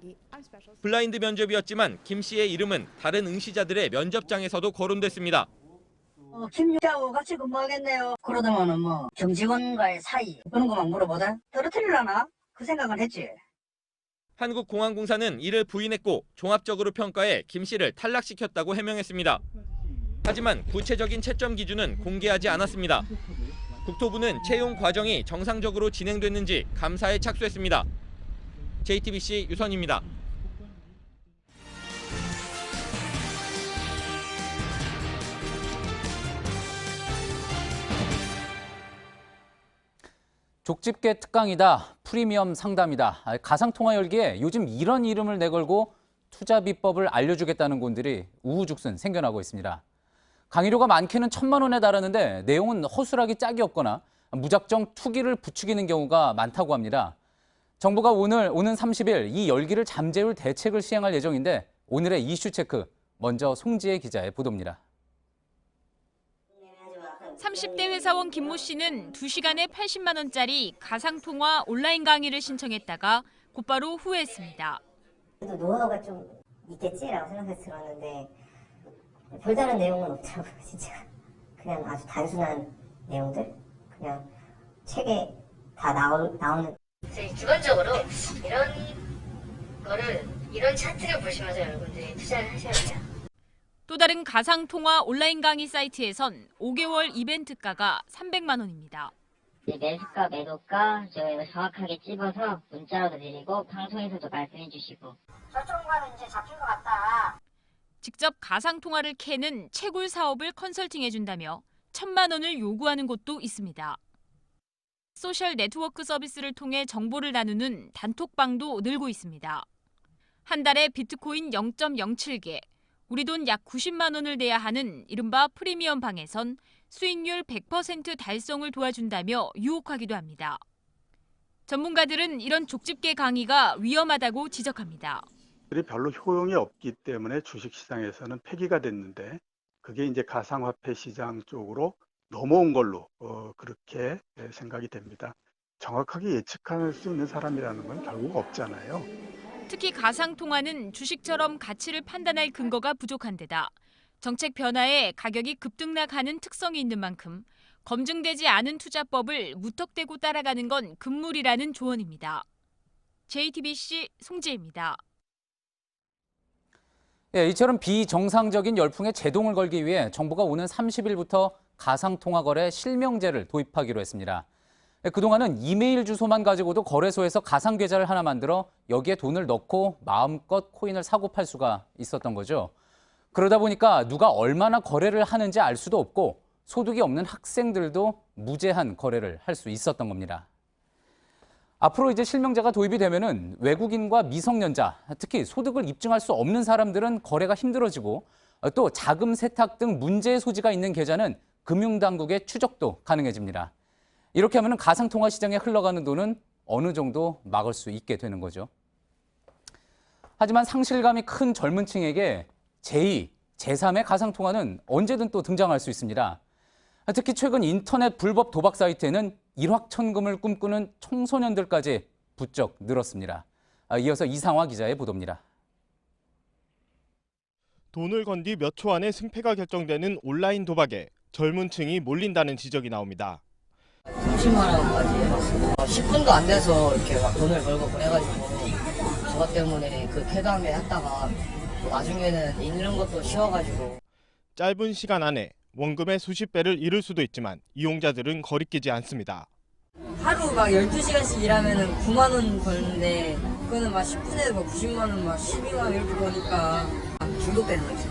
블라인드 면접이었지만 김 씨의 이름은 다른 응시자들의 면접장에서도 거론됐습니다. 김 씨하고 같이 근무하겠네요. 그러다가는 정직원과의 사이 그런 것만 물어보다 떨어뜨리려나? 그 생각은 했지. 한국공항공사는 이를 부인했고 종합적으로 평가해 김 씨를 탈락시켰다고 해명했습니다. 하지만 구체적인 채점 기준은 공개하지 않았습니다. 국토부는 채용 과정이 정상적으로 진행됐는지 감사에 착수했습니다. JTBC 유선입니다. 족집게 특강이다, 프리미엄 상담이다, 가상통화 열기에 요즘 이런 이름을 내걸고 투자 비법을 알려주겠다는 곳들이 우후죽순 생겨나고 있습니다. 강의료가 많게는 1,000만 원에 달하는데 내용은 허술하기 짝이 없거나 무작정 투기를 부추기는 경우가 많다고 합니다. 정부가 오는 30일 이 열기를 잠재울 대책을 시행할 예정인데 오늘의 이슈 체크, 먼저 송지혜 기자의 보도입니다. 30대 회사원 김모 씨는 2시간에 80만 원짜리 가상통화 온라인 강의를 신청했다가 곧바로 후회했습니다. 그래도 노하우가 좀 있겠지라고 생각해서 들었는데 별다른 내용은 없더라고요. 진짜 그냥 아주 단순한 내용들, 그냥 책에 다 나오는. 기본적으로 이런 차트를 보시면서 여러분들이 투자를 하셔야 돼요. 또 다른 가상통화 온라인 강의 사이트에선 5개월 이벤트가가 300만 원입니다. 매수가, 매도가 저희가 정확하게 찝어서 문자로도 드리고 방송에서도 말씀해 주시고. 저쪽과는 이제 잡힌 것 같다. 직접 가상통화를 캐는 채굴 사업을 컨설팅해준다며 1,000만 원을 요구하는 곳도 있습니다. 소셜 네트워크 서비스를 통해 정보를 나누는 단톡방도 늘고 있습니다. 한 달에 비트코인 0.07개, 우리 돈 약 90만 원을 내야 하는 이른바 프리미엄 방에선 수익률 100% 달성을 도와준다며 유혹하기도 합니다. 전문가들은 이런 족집게 강의가 위험하다고 지적합니다. 별로 효용이 없기 때문에 주식시장에서는 폐기가 됐는데 그게 이제 가상화폐 시장 쪽으로 넘어온 걸로 그렇게 생각이 됩니다. 정확하게 예측할 수 있는 사람이라는 건 결국 없잖아요. 특히 가상통화는 주식처럼 가치를 판단할 근거가 부족한 데다 정책 변화에 가격이 급등락하는 특성이 있는 만큼 검증되지 않은 투자법을 무턱대고 따라가는 건 금물이라는 조언입니다. JTBC 송지혜입니다. 이처럼 비정상적인 열풍에 제동을 걸기 위해 정부가 오는 30일부터 가상통화 거래 실명제를 도입하기로 했습니다. 그동안은 이메일 주소만 가지고도 거래소에서 가상 계좌를 하나 만들어 여기에 돈을 넣고 마음껏 코인을 사고 팔 수가 있었던 거죠. 그러다 보니까 누가 얼마나 거래를 하는지 알 수도 없고 소득이 없는 학생들도 무제한 거래를 할 수 있었던 겁니다. 앞으로 이제 실명제가 도입이 되면은 외국인과 미성년자, 특히 소득을 입증할 수 없는 사람들은 거래가 힘들어지고 또 자금 세탁 등 문제의 소지가 있는 계좌는 금융당국의 추적도 가능해집니다. 이렇게 하면 가상통화 시장에 흘러가는 돈은 어느 정도 막을 수 있게 되는 거죠. 하지만 상실감이 큰 젊은 층에게 제2, 제3의 가상통화는 언제든 또 등장할 수 있습니다. 특히 최근 인터넷 불법 도박 사이트에는 일확천금을 꿈꾸는 청소년들까지 부쩍 늘었습니다. 이어서 이상화 기자의 보도입니다. 돈을 건 뒤 몇 초 안에 승패가 결정되는 온라인 도박에 젊은 층이 몰린다는 지적이 나옵니다. 30만 원까지 10분도 안 돼서 이렇게 막 돈을 벌고 그래가지고 저것 때문에 그 쾌감에 했다가 나중에는 잃는 것도 쉬워가지고. 짧은 시간 안에 원금의 수십 배를 잃을 수도 있지만 이용자들은 거리끼지 않습니다. 하루 막 12시간씩 일하면은 9만 원 버는데 그거는 막 10분에 뭐 90만 원, 막 12만 원 이렇게 버니까 중독되는 거지.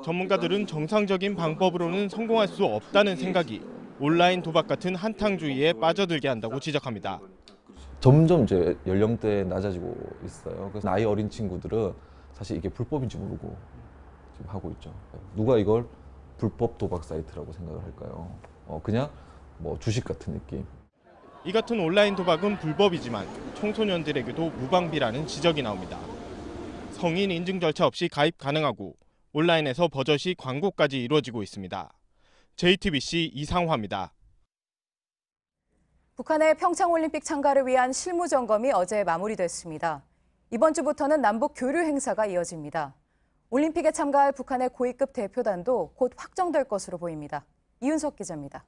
전문가들은 정상적인 방법으로는 성공할 수 없다는 생각이 온라인 도박 같은 한탕주의에 빠져들게 한다고 지적합니다. 점점 이제 연령대 낮아지고 있어요. 그래서 나이 어린 친구들은 사실 이게 불법인지 모르고 지금 하고 있죠. 누가 이걸 불법 도박 사이트라고 생각을 할까요? 그냥 뭐 주식 같은 느낌. 이 같은 온라인 도박은 불법이지만 청소년들에게도 무방비라는 지적이 나옵니다. 성인 인증 절차 없이 가입 가능하고 온라인에서 버젓이 광고까지 이루어지고 있습니다. JTBC 이상화입니다. 북한의 평창올림픽 참가를 위한 실무 점검이 어제 마무리됐습니다. 이번 주부터는 남북 교류 행사가 이어집니다. 올림픽에 참가할 북한의 고위급 대표단도 곧 확정될 것으로 보입니다. 이윤석 기자입니다.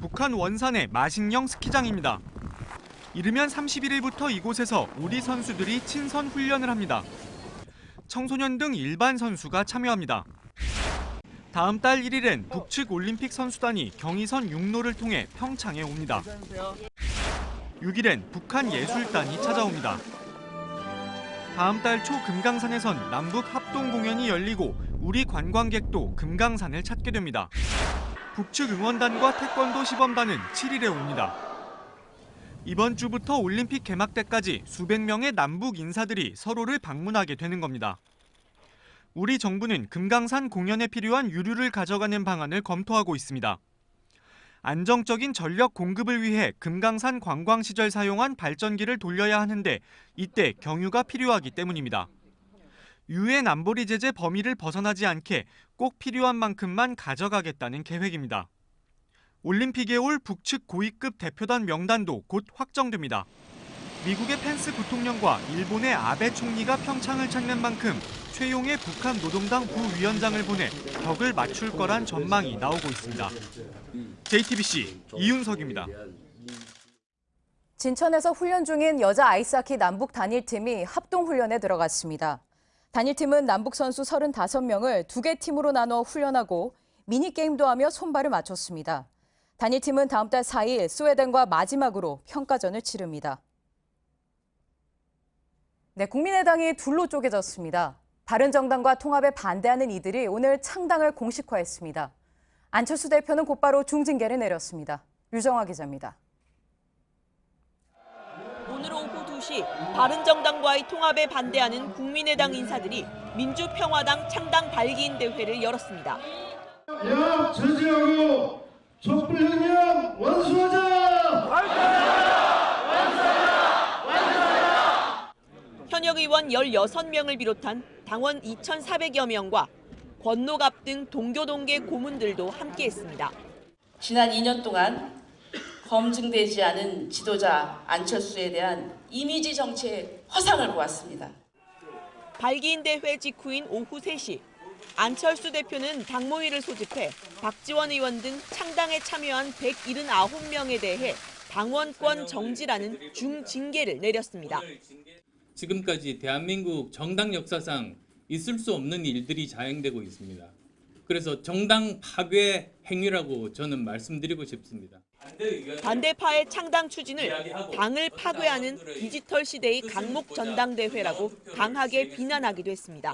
북한 원산의 마식령 스키장입니다. 이르면 31일부터 이곳에서 우리 선수들이 친선 훈련을 합니다. 청소년 등 일반 선수가 참여합니다. 다음 달 1일엔 북측 올림픽 선수단이 경의선 육로를 통해 평창에 옵니다. 6일엔 북한 예술단이 찾아옵니다. 다음 달 초 금강산에선 남북 합동 공연이 열리고 우리 관광객도 금강산을 찾게 됩니다. 북측 응원단과 태권도 시범단은 7일에 옵니다. 이번 주부터 올림픽 개막 때까지 수백 명의 남북 인사들이 서로를 방문하게 되는 겁니다. 우리 정부는 금강산 공연에 필요한 유류를 가져가는 방안을 검토하고 있습니다. 안정적인 전력 공급을 위해 금강산 관광 시절 사용한 발전기를 돌려야 하는데 이때 경유가 필요하기 때문입니다. 유엔 안보리 제재 범위를 벗어나지 않게 꼭 필요한 만큼만 가져가겠다는 계획입니다. 올림픽에 올 북측 고위급 대표단 명단도 곧 확정됩니다. 미국의 펜스 부통령과 일본의 아베 총리가 평창을 찾는 만큼 최용의 북한 노동당 부위원장을 보내 벽을 맞출 거란 전망이 나오고 있습니다. JTBC 이윤석입니다. 진천에서 훈련 중인 여자 아이스하키 남북 단일팀이 합동훈련에 들어갔습니다. 단일팀은 남북 선수 35명을 2개 팀으로 나눠 훈련하고 미니게임도 하며 손발을 맞췄습니다. 단일팀은 다음 달 4일 스웨덴과 마지막으로 평가전을 치릅니다. 네, 국민의당이 둘로 쪼개졌습니다. 바른정당과 통합에 반대하는 이들이 오늘 창당을 공식화했습니다. 안철수 대표는 곧바로 중징계를 내렸습니다. 유정화 기자입니다. 오늘 오후 2시 바른정당과의 통합에 반대하는 국민의당 인사들이 민주평화당 창당 발기인 대회를 열었습니다. 연합 저지하고 촛불혁명 완수하자! 현역 의원 16명을 비롯한 당원 2,400여 명과 권노갑 등 동교동계 고문들도 함께했습니다. 지난 2년 동안 검증되지 않은 지도자 안철수에 대한 이미지 정치의 허상을 보았습니다. 발기인 대회 직후인 오후 3시 안철수 대표는 당모위를 소집해 박지원 의원 등 창당에 참여한 179명에 대해 당원권 정지라는 중징계를 내렸습니다. 지금까지 대한민국 정당 역사상 있을 수 없는 일들이 자행되고 있습니다. 그래서 정당 파괴 행위라고 저는 말씀드리고 싶습니다. 반대파의 창당 추진을 당을 파괴하는 디지털 시대의 강목 전당대회라고 강하게 비난하기도 했습니다.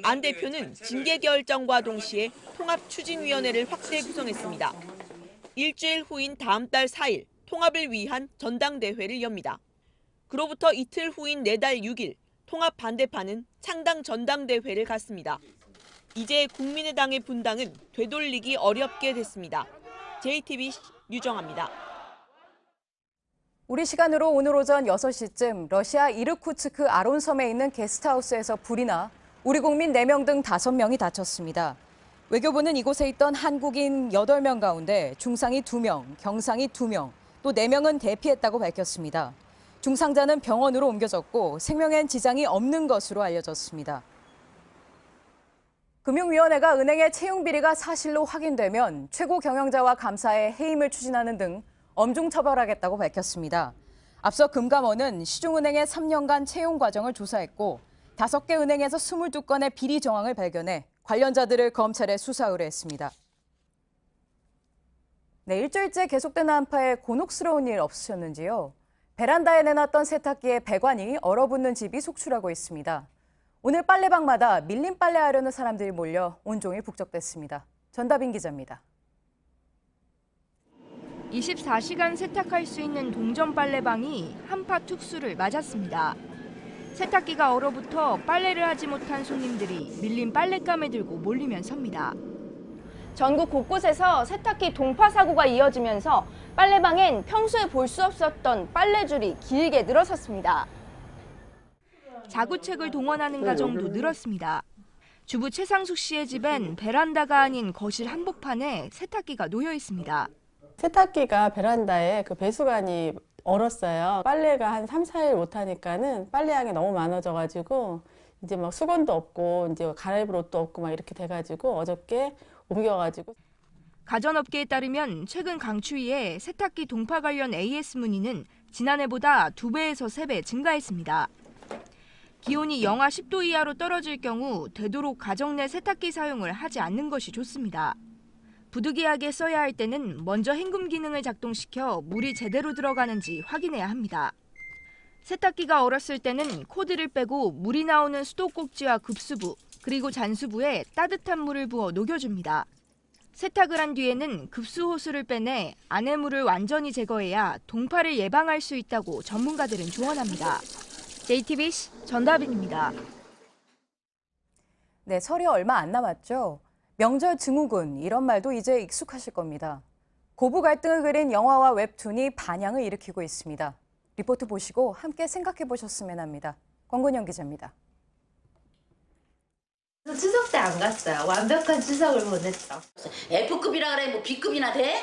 안 대표는 징계 결정과 동시에 통합추진위원회를 확대 구성했습니다. 일주일 후인 다음 달 4일 통합을 위한 전당대회를 엽니다. 그로부터 이틀 후인 내달 6일 통합 반대파는 창당 전당대회를 갖습니다. 이제 국민의당의 분당은 되돌리기 어렵게 됐습니다. JTBC 유정아입니다. 우리 시간으로 오늘 오전 6시쯤 러시아 이르쿠츠크 아론섬에 있는 게스트하우스에서 불이 나 우리 국민 4명 등 5명이 다쳤습니다. 외교부는 이곳에 있던 한국인 8명 가운데 중상이 2명, 경상이 2명, 또 4명은 대피했다고 밝혔습니다. 중상자는 병원으로 옮겨졌고 생명엔 지장이 없는 것으로 알려졌습니다. 금융위원회가 은행의 채용 비리가 사실로 확인되면 최고 경영자와 감사에 해임을 추진하는 등 엄중 처벌하겠다고 밝혔습니다. 앞서 금감원은 시중은행의 3년간 채용 과정을 조사했고 5개 은행에서 22건의 비리 정황을 발견해 관련자들을 검찰에 수사 의뢰했습니다. 네, 일주일째 계속된 한파에 곤혹스러운 일 없으셨는지요? 베란다에 내놨던 세탁기의 배관이 얼어붙는 집이 속출하고 있습니다. 오늘 빨래방마다 밀린 빨래하려는 사람들이 몰려 온종일 북적댔습니다. 전다빈 기자입니다. 24시간 세탁할 수 있는 동전 빨래방이 한파 특수를 맞았습니다. 세탁기가 얼어붙어 빨래를 하지 못한 손님들이 밀린 빨랫감을 들고 몰리면 섭니다. 전국 곳곳에서 세탁기 동파 사고가 이어지면서 빨래방엔 평소에 볼 수 없었던 빨래줄이 길게 늘어섰습니다. 자구책을 동원하는 가정도 늘었습니다. 주부 최상숙 씨의 집엔 베란다가 아닌 거실 한복판에 세탁기가 놓여 있습니다. 세탁기가 베란다에 그 배수관이 얼었어요. 빨래가 한 3, 4일 못하니까는 빨래양이 너무 많아져가지고 이제 막 수건도 없고 이제 갈아입을 옷도 없고 막 이렇게 돼가지고 어저께 옮겨가지고. 가전업계에 따르면 최근 강추위에 세탁기 동파 관련 AS 문의는 지난해보다 2배에서 3배 증가했습니다. 기온이 영하 10도 이하로 떨어질 경우 되도록 가정 내 세탁기 사용을 하지 않는 것이 좋습니다. 부득이하게 써야 할 때는 먼저 헹굼 기능을 작동시켜 물이 제대로 들어가는지 확인해야 합니다. 세탁기가 얼었을 때는 코드를 빼고 물이 나오는 수도꼭지와 급수부, 그리고 잔수부에 따뜻한 물을 부어 녹여줍니다. 세탁을 한 뒤에는 급수호수를 빼내 안해물을 완전히 제거해야 동파를 예방할 수 있다고 전문가들은 조언합니다. JTBC 전다빈입니다. 네, 설이 얼마 안 남았죠. 명절 증후군 이런 말도 이제 익숙하실 겁니다. 고부 갈등을 그린 영화와 웹툰이 반향을 일으키고 있습니다. 리포트 보시고 함께 생각해 보셨으면 합니다. 권근영 기자입니다. 추석 때 안 갔어요. 완벽한 추석을 보냈죠. F급이라 그래 뭐 B급이나 돼?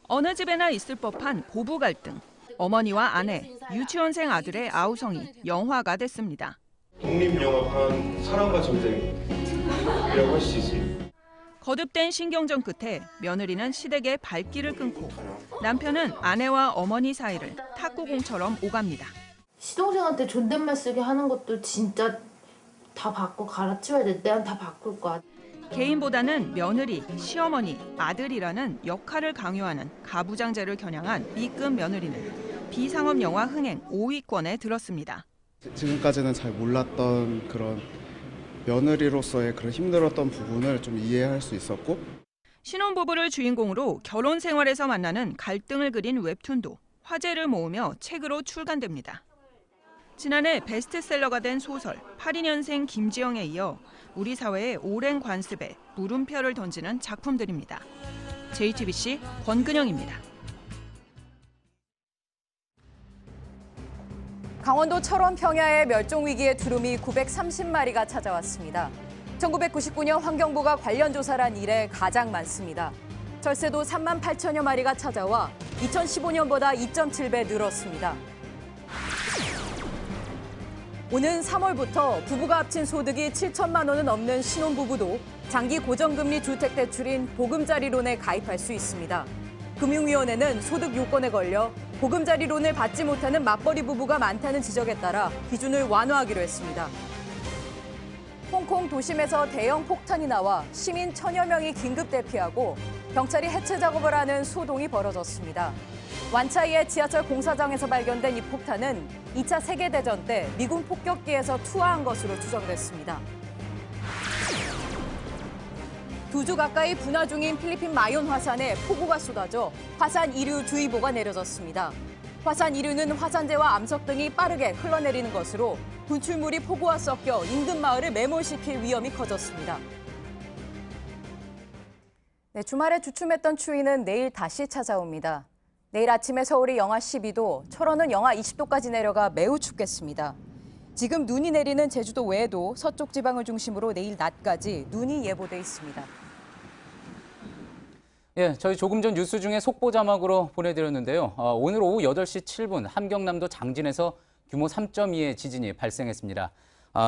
어느 집에나 있을 법한 고부 갈등. 어머니와 아내, 유치원생 아들의 아우성이 영화가 됐습니다. 독립영화판 사랑과 전쟁이라고 할 수 있습니다. 거듭된 신경전 끝에 며느리는 시댁의 발길을 끊고 남편은 아내와 어머니 사이를 탁구공처럼 오갑니다. 시동생한테 존댓말 쓰게 하는 것도 진짜 다 바꿔 갈아치워야 돼. 내가 다 바꿀 거야. 개인보다는 며느리, 시어머니, 아들이라는 역할을 강요하는 가부장제를 겨냥한 B급 며느리는 비상업 영화 흥행 5위권에 들었습니다. 지금까지는 잘 몰랐던 그런 며느리로서의 그런 힘들었던 부분을 좀 이해할 수 있었고, 신혼부부를 주인공으로 결혼 생활에서 만나는 갈등을 그린 웹툰도 화제를 모으며 책으로 출간됩니다. 지난해 베스트셀러가 된 소설 82년생 김지영에 이어 우리 사회의 오랜 관습에 물음표를 던지는 작품들입니다. JTBC 권근영입니다. 강원도 철원 평야의 멸종위기의 두루미 930마리가 찾아왔습니다. 1999년 환경부가 관련 조사를 한 이래 가장 많습니다. 철새도 3만 8천여 마리가 찾아와 2015년보다 2.7배 늘었습니다. 오는 3월부터 부부가 합친 소득이 7천만 원은 넘는 신혼부부도 장기 고정금리 주택대출인 보금자리론에 가입할 수 있습니다. 금융위원회는 소득 요건에 걸려 보금자리론을 받지 못하는 맞벌이 부부가 많다는 지적에 따라 기준을 완화하기로 했습니다. 홍콩 도심에서 대형 폭탄이 나와 시민 1,000여 명이 긴급 대피하고 경찰이 해체 작업을 하는 소동이 벌어졌습니다. 완차이의 지하철 공사장에서 발견된 이 폭탄은 2차 세계대전 때 미군 폭격기에서 투하한 것으로 추정됐습니다. 2주 가까이 분화 중인 필리핀 마yon 화산에 폭우가 쏟아져 화산 이류 주의보가 내려졌습니다. 화산 이류는 화산재와 암석 등이 빠르게 흘러내리는 것으로 분출물이 폭우와 섞여 인근 마을을 매몰시킬 위험이 커졌습니다. 네, 주말에 주춤했던 추위는 내일 다시 찾아옵니다. 내일 아침에 서울이 영하 12도, 철원은 영하 20도까지 내려가 매우 춥겠습니다. 지금 눈이 내리는 제주도 외에도 서쪽 지방을 중심으로 내일 낮까지 눈이 예보돼 있습니다. 예, 저희 조금 전 뉴스 중에 속보 자막으로 보내드렸는데요. 오늘 오후 8시 7분 함경남도 장진에서 규모 3.2의 지진이 발생했습니다.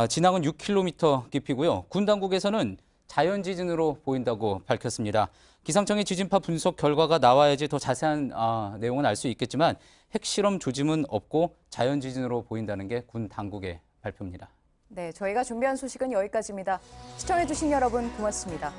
진앙은 6km 깊이고요. 군 당국에서는 자연 지진으로 보인다고 밝혔습니다. 기상청의 지진파 분석 결과가 나와야지 더 자세한 내용은 알 수 있겠지만 핵실험 조짐은 없고 자연 지진으로 보인다는 게 군 당국의 발표입니다. 네, 저희가 준비한 소식은 여기까지입니다. 시청해주신 여러분 고맙습니다.